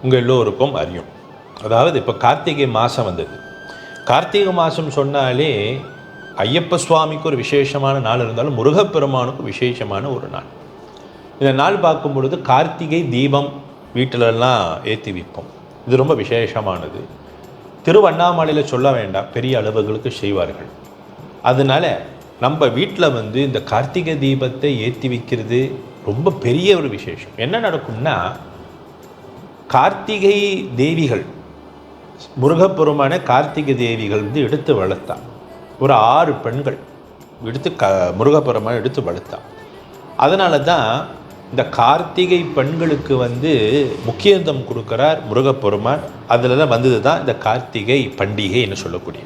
உங்கள் எல்லோருக்கும் அறியும். அதாவது இப்போ கார்த்திகை மாதம் வந்தது. கார்த்திகை மாதம் சொன்னாலே ஐயப்ப சுவாமிக்கு ஒரு விசேஷமான நாள் இருந்தாலும் முருகப்பெருமானுக்கு விசேஷமான ஒரு நாள். இந்த நாள் பார்க்கும் பொழுது கார்த்திகை தீபம் வீட்டிலெல்லாம் ஏற்றி வைப்போம். இது ரொம்ப விசேஷமானது. திருவண்ணாமலையில் சொல்ல வேண்டாம், பெரிய அளவுகளுக்கு செய்வார்கள். அதனால் நம்ம வீட்டில் இந்த கார்த்திகை தீபத்தை ஏற்றி வைக்கிறது ரொம்ப பெரிய ஒரு விசேஷம். என்ன நடக்கும்னா, கார்த்திகை தேவிகள் முருகப்பெருமான கார்த்திகை தேவிகள் எடுத்து வளர்த்தா. ஒரு 6 பெண்கள் எடுத்து முருகப்பெருமான் எடுத்து வளர்த்தா. அதனால தான் இந்த கார்த்திகை பெண்களுக்கு முக்கியத்துவம் கொடுக்குறார் முருகப்பெருமான். அதில் தான் வந்தது தான் இந்த கார்த்திகை பண்டிகை என்று சொல்லக்கூடிய.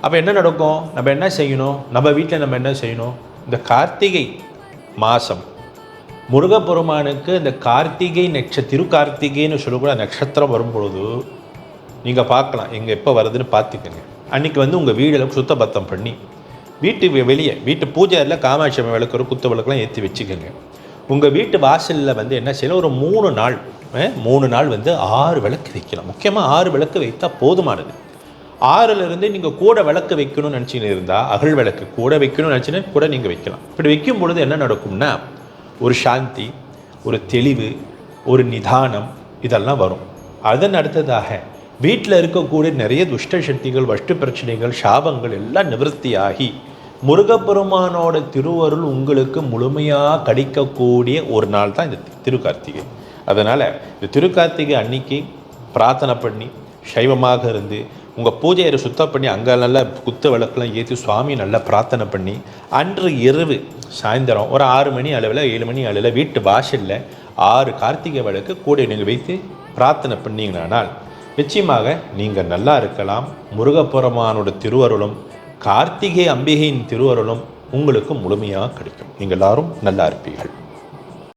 அப்போ என்ன நடக்கும்? நம்ம என்ன செய்யணும்? நம்ம வீட்டில் நம்ம என்ன செய்யணும்? இந்த கார்த்திகை மாதம் முருகப்பெருமானுக்கு இந்த கார்த்திகை திருக்கார்த்திகைன்னு சொல்லக்கூட நட்சத்திரம் வரும்பொழுது நீங்கள் பார்க்கலாம், எங்கே எப்போ வருதுன்னு பார்த்துக்கோங்க. அன்றைக்கி உங்கள் வீடில் சுத்தபத்தம் பண்ணி வீட்டு வெளியே வீட்டு பூஜை அறையில் காமாட்சி அம்மை விளக்கு, குத்து விளக்குலாம் ஏற்றி வச்சுக்கோங்க. உங்கள் வீட்டு வாசலில் என்ன செய்யலாம்? ஒரு 3 நாள் 6 விளக்கு வைக்கலாம். முக்கியமாக 6 விளக்கு வைத்தால் போதுமானது. 6லிருந்து நீங்கள் கூட விளக்கு வைக்கணும்னு நினச்சின்னு இருந்தால், அகல் விளக்கு கூட வைக்கணும்னு நினச்சின்னு கூட நீங்கள் வைக்கலாம். இப்படி வைக்கும் பொழுது என்ன நடக்கும்னா, ஒரு சாந்தி, ஒரு தெளிவு, ஒரு நிதானம் இதெல்லாம் வரும். அதன் அடுத்ததாக வீட்டில் இருக்கக்கூடிய நிறைய துஷ்ட சக்திகள், வஷ்டு பிரச்சனைகள், சாபங்கள் எல்லாம் நிவர்த்தியாகி முருகப்பெருமானோட திருவருள் உங்களுக்கு முழுமையாக கிடைக்கக்கூடிய ஒரு நாள் தான் இந்த திருக்கார்த்திகை. அதனால் இந்த திருக்கார்த்திகை அன்னைக்கு பிரார்த்தனை பண்ணி சைவமாக இருந்து உங்கள் பூஜை அறை சுத்தம் பண்ணி அங்கே நல்லா குத்து விளக்கெல்லாம் ஏற்றி சுவாமி நல்லா பிரார்த்தனை பண்ணி அன்று இரவு சாயந்தரம் ஒரு 6 மணி அளவில் 7 மணி அளவில் வீட்டு வாசலில் 6 கார்த்திகை விளக்கு கூட நீங்கள் வைத்து பிரார்த்தனை பண்ணிங்கனால் நிச்சயமாக நீங்கள் நல்லா இருக்கலாம். முருகப்பெருமானோட திருவருளும் கார்த்திகை அம்பிகையின் திருவருளும் உங்களுக்கு முழுமையாக கிடைக்கும். நீங்கள் எல்லாரும் நல்லா இருப்பீர்கள்.